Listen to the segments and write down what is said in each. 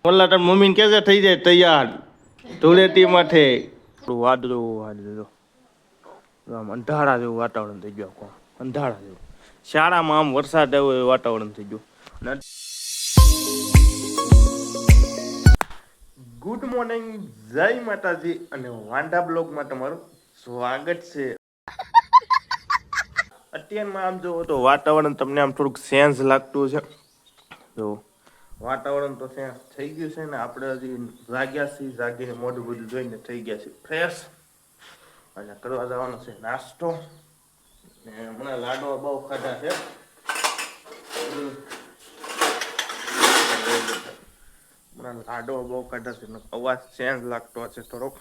ઓલા તાર મમ્મીને કે છે થઈ જાય તૈયાર ધૂળેટી માટે. વાદળું વાદળું આમ અંધારા જેવું વાતાવરણ થઈ ગયું આખું અંધારા જેવું. શાળામાં આમ વરસાદ આવ્યો એવું વાતાવરણ થઈ ગયું. ગુડ મોર્નિંગ, જય માતાજી અને વાંઢા બ્લોગમાં તમારું સ્વાગત છે. અત્યારમાં આમ જોવો તો વાતાવરણ તમને આમ થોડુંક ચેન્જ લાગતું છે. તો વાતાવરણ તો ચેન્જ થઈ ગયું છે ને આપણે હજી જાગ્યા છીએ, જાગીને મોઢું બધું જોઈને થઈ ગયા છે ફ્રેશ. અને કરવા જવાનો છે નાસ્તો. ને હમણાં લાડવા બહુ ખાધા છે. હમણાં લાડવા બહુ ખાધા છે. અવાજ ચેન્જ લાગતો હશે થોડોક.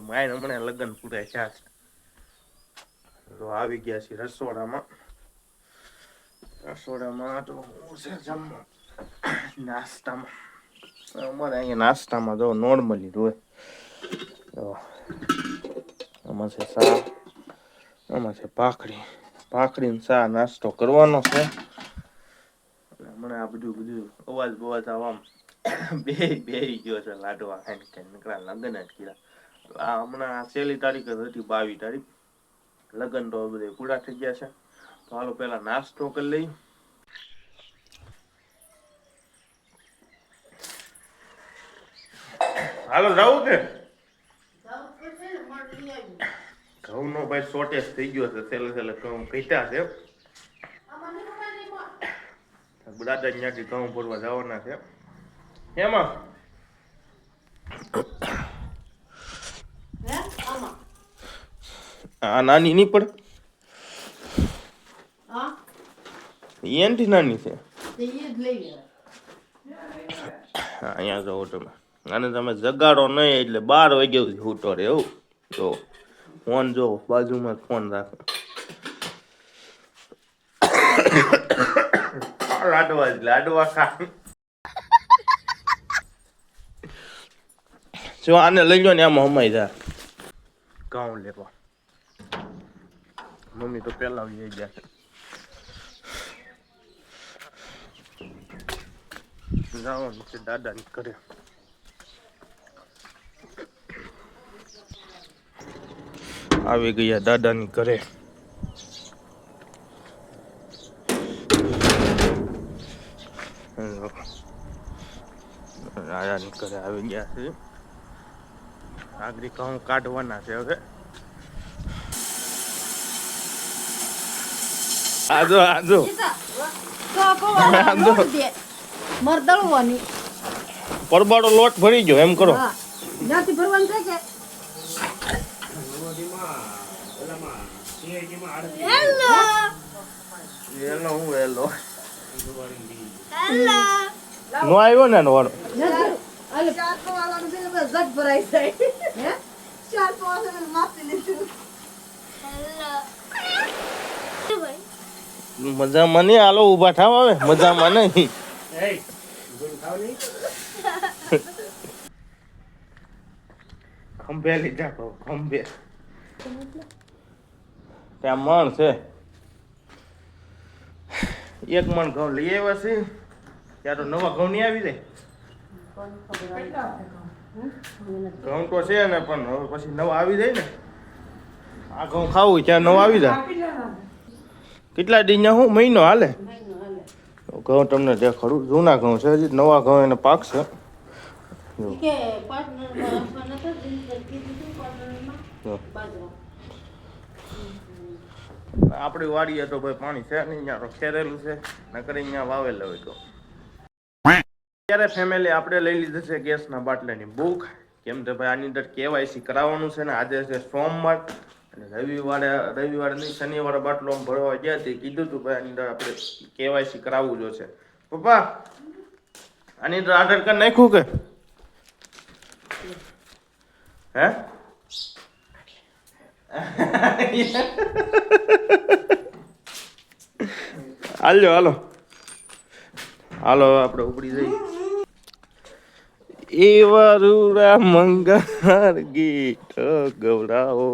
માય હમણાં લગ્ન પૂરા થયા છે. તો આવી ગયા છે રસોડામાં. રસોડામાં તો હું છે જમવા નાસ્તામાં. અમારે અહીંયા નાસ્તામાં જો નોર્મલી હોય. આમાં છે શાક, આમાં છે ભાખરી. ભાખરી ને ચા નાસ્તો કરવાનો છે. હમણાં આ બધું અવાજ બવાજ આમ બેહી ગયો છે લાડવા ખાઈને લગ્ન જ કર્યા. હમણાં છેલ્લી તારીખ જ હતી 22 તારીખ. લગ્ન તો બધે પૂરા થઈ ગયા છે. તો હાલો પેલા નાસ્તો કરી લઈ. હાલો જાવું કે ઘઉં નો ભાઈ શોર્ટેજ થઈ ગયો છે. છેલ્લે ઘઉં ઘટ્યા છે. દાદા ત્યાંથી ઘઉં ભરવા જવાના છે. એમાં આ નાની નહીં પડે, એનથી નાની છે. અહીંયા જાઓ તમે અને તમે જગાડો નહીં એટલે 12 વાગ્યા સુધી સૂતો રહે એવું. જો ફોન જો બાજુમાં ફોન રાખો. લાડવા ખા. જો આને લઈ લો ને આમાં હમાઈ જાય. ઘઉં લેવા મમ્મી તો પેલા આવી ગયા છે. જવાનું છે દાદાની ઘરે. આવી ગયા દાદાની ઘરે. દાદાની ઘરે આવી ગયા છે. આગળ ઘઉં કાઢવાના છે હવે. આજો આજો પરબાડો લોટ ભરી ગયો એમ કરો. નો આવ્યો ને વાળો મજામાં નહીં. હાલો ઉભા થાવ હવે. મજામાં નહીં. ખંભે લીધા ખંભે ત્યાં મણ છે. એક મણ ઘઉં લઈ આવ્યા છે. ત્યાં તો નવા ઘઉં નહીં આવી જાય. ઘઉં તો છે ને પણ હવે પછી નવા આવી જાય ને. આ ઘઉં ખાવું ત્યાં નવા આવી જાય. કેટલા દી હું મહિનો હાલે. ઘઉં તમને દેખાડું. જૂના ઘઉં છે હજી. નવા ઘઉં એને પાકશે. આપણી વાડીએ તો ભાઈ પાણી છે નહીં. અહીંયા ખેરેલું છે નકર અહીંયા વાવેલા હોય તો. અત્યારે ફેમિલી આપણે લઈ લીધી છે ગેસના બાટલાની બુક. કેમ કે ભાઈ આની અંદર કેવાયસી કરાવવાનું છે ને. આજે છે સોમવાર અને રવિવારે નહીં શનિવારે બાટલો ભરવા ગયા તે કીધું હતું ભાઈ આની અંદર આપણે કેવાયસી કરાવવું જોશે. પપ્પા આની અંદર આધાર કાર્ડ નાખ્યું કે હે? હાલો હાલો આપણે ઉપડી જઈએ. એવા રૂડા મંગાર ગીત ગવડાવો.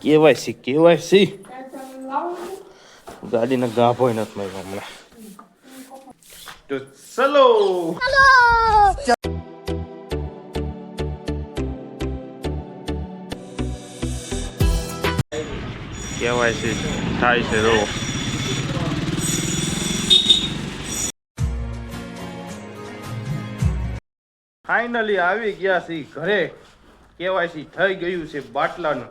કેવાયસી ગાડીને ગાભો નથી માર્યો હમણાં તો ચલો કેવાયસી થાય છે રો ફાઇનલી આવી ગયા છે ઘરે કેવાયસી થઈ ગયું છે બાટલાનું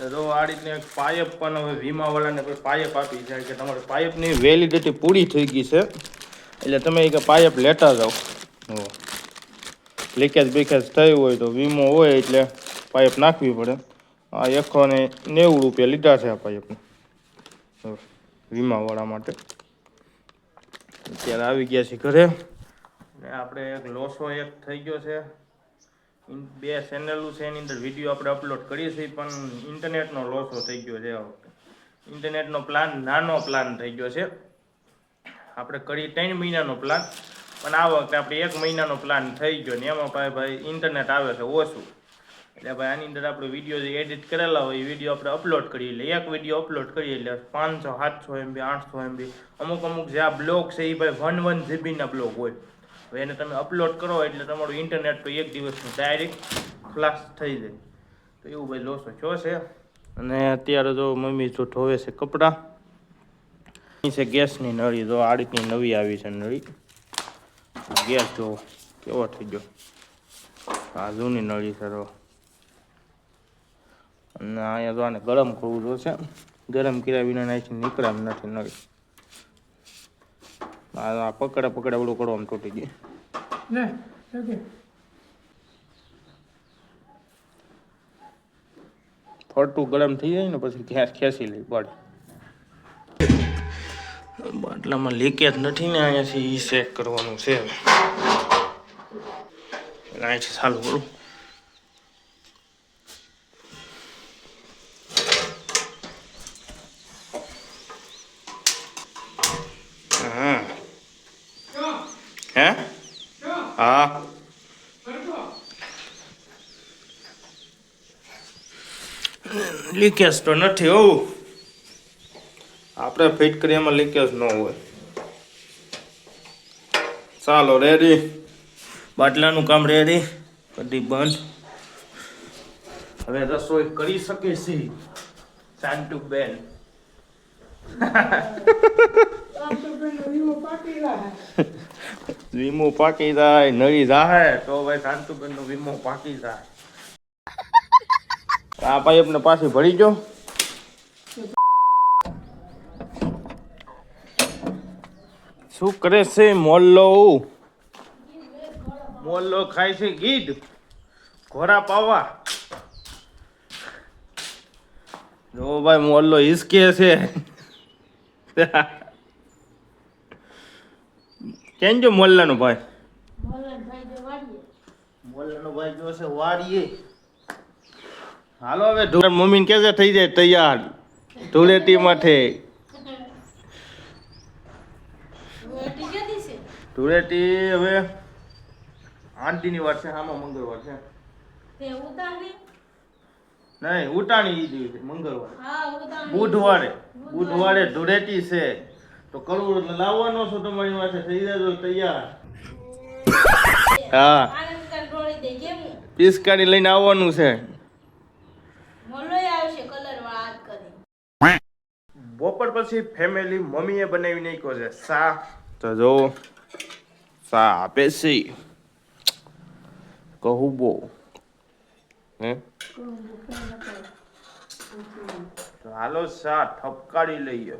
તો આ રીતને એક પાઇપ પણ હવે વીમાવાળાને કોઈ પાઇપ આપી જાય કે તમારે પાઇપની વેલિડિટી પૂરી થઈ ગઈ છે એટલે તમે એક પાઇપ લેતા જાઓ લીકેજ બીકેજ થયું હોય તો વીમો હોય એટલે પાઇપ નાખવી પડે આ 190 રૂપિયા લીધા છે આ પાઇપને વીમાવાળા માટે અત્યારે આવી ગયા છે ઘરે ને આપણે એક લોસો એક થઈ ગયો છે 2 ચેનલો છે એની અંદર વિડીયો આપણે અપલોડ કરીએ છીએ પણ ઇન્ટરનેટનો લોસો થઈ ગયો છે આ વખતે ઇન્ટરનેટનો પ્લાન નાનો પ્લાન થઈ ગયો છે આપણે કરી 3 મહિનાનો પ્લાન પણ આ વખતે આપણે 1 મહિનાનો પ્લાન થઈ ગયો ને એમાં ભાઈ ઇન્ટરનેટ આવે છે ઓછું એટલે ભાઈ આની અંદર આપણે વિડીયો જે એડિટ કરેલા હોય એ વિડીયો આપણે અપલોડ કરીએ એટલે એક વિડીયો અપલોડ કરીએ એટલે 500 700 MB 800 MB અમુક જે આ બ્લોગ છે એ ભાઈ 1 GB ના બ્લોગ હોય હવે એને તમે અપલોડ કરો એટલે તમારું ઇન્ટરનેટ તો એક દિવસનું ડાયરેક્ટ ખલાસ થઈ જાય તો એવું ભાઈ લોસો છો છે અને અત્યારે તો મમ્મી જો ધોવે છે કપડાં છે ગેસની નળી જો આ રીતની નવી આવી છે નળી ગેસ જો કેવો થઈ ગયો આ જૂની નળી છે તો અને અહીંયા તો આને ગરમ કરવું જોશે ગરમ કર્યા વિના નાખી નીકળે એમ નથી નળી આ પકડે ઓલું કરવામાં તૂટી ગઈ ફરતું ગરમ થઈ જાય ને પછી ગેસ ખેંચી લઈ પડે બાટલામાં લીકેજ નથી ને અહીંયાથી ઈ ચેક કરવાનું છે અહીંથી ચાલુ કરું હા લીકેજ તો નથી હોવું આપણે ફિટ કરીએ એમાં લીકેજ ન હોય ચાલો રેડી બાટલાનું કામ રેડી કદી બંધ હવે રસોઈ કરી શકે છે શાંતુબેન વીમો પાકી જાય નળી જાય તો ભાઈ શાંતુબેન નો વીમો પાકી જાય આ પાઇપ ને પાછી ભરી ગયો શું કરે છે મોલ્લો ખાય છે ગીધ ઘોડા પાવા જો ભાઈ મોલ્લો હિસકે છે કેમ જો મોલ્લાનો ભાઈ જો છે વાડીએ હાલો હવે મમ્મી કે છે થઈ જાય તૈયાર ધૂળેટી માટે ધૂળેટી હવે 8 દીની વાર છે આમાં મંગળવાર છે નહીં ઉટાણી દિવસે મંગળવાર બુધવારે ધૂળેટી છે તો કરવું લાવવાનો છો તમારી પાસે થઈ જાય તૈયાર હા પિસ્કારી લઈને આવવાનું છે બપોર પછી ફેમિલી મમ્મીએ બનાવી નાખ્યો છે સા તો જો સા આપે છે કહું બો હે હાલો સા ઠપકારી લઈએ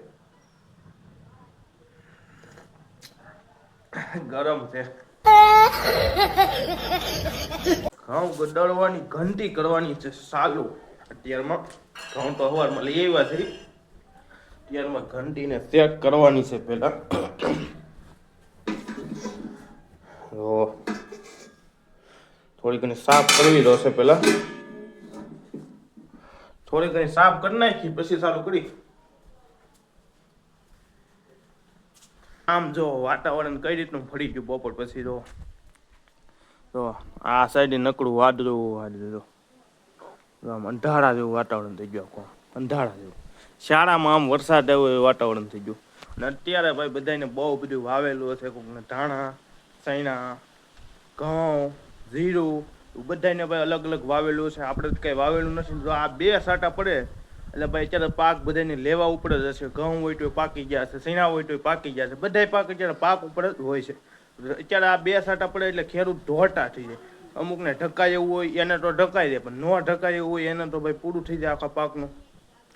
ગરમ છે ઘઉં ગદડવાની ઘંટી કરવાની છે સાલું અત્યારમાં ઘઉં તો સવારમાં લઈ આવ્યા છે અત્યારમાં ઘંટીને ચેક કરવાની છે પેલા થોડી ઘણી સાફ કરવી દોશે પેલા થોડી ઘણી સાફ કરી નાખી પછી ચાલુ કરી આમ જો વાતાવરણ કઈ રીતનું ફરી ગયું બપોર પછી તો આ સાઈડ નકડું વાદળું જો આમ અંધારા જેવું વાતાવરણ થઈ ગયું આખું અંધારા જેવું શાળામાં આમ વરસાદ આવ્યો એવું વાતાવરણ થઈ ગયું અને અત્યારે ભાઈ બધાને બહુ બધું વાવેલું હશે કોકને ધાણા સૈણા ઘઉં જીરું બધાને ભાઈ અલગ અલગ વાવેલું છે આપણે તો કઈ વાવેલું નથી જો આ 2 સાટા પડે એટલે ભાઈ અત્યારે પાક બધાને લેવા ઉપર જ હશે ઘઉં હોય તો પાકી ગયા છે સૈણા હોય તો પાકી ગયા છે બધાય પાક અત્યારે પાક ઉપર જ હોય છે અત્યારે આ 2 સાટા પડે એટલે ખેડૂત ધોટા થઈ જાય અમુકને ઢકાય એવું હોય એને તો ઢકાઈ દે પણ ન ઢકાય એવું હોય એને તો ભાઈ પૂરું થઈ જાય આખા પાકનું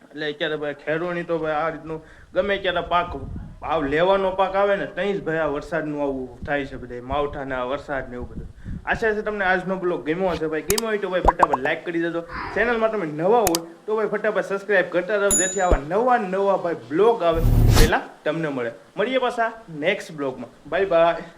એટલે અત્યારે ભાઈ ખેડૂતની તો ભાઈ આ રીતનું ગમે ત્યારે પાક ભાવ લેવાનો પાક આવે ને ત્યાં જ ભાઈ આ વરસાદનું આવું થાય છે બધા માવઠાના વરસાદ ને એવું બધું આશા છે તમને આજનો બ્લોગ ગમ્યો હશે ભાઈ ગમ્યો હોય તો ભાઈ ફટાફટ લાઈક કરી દેજો ચેનલમાં તમે નવા હોય તો ભાઈ ફટાફટ સબસ્ક્રાઇબ કરતા રહો જેથી આવા નવા ભાઈ બ્લોગ આવે પહેલા તમને મળીએ પાછા નેક્સ્ટ બ્લોગમાં બાય બાય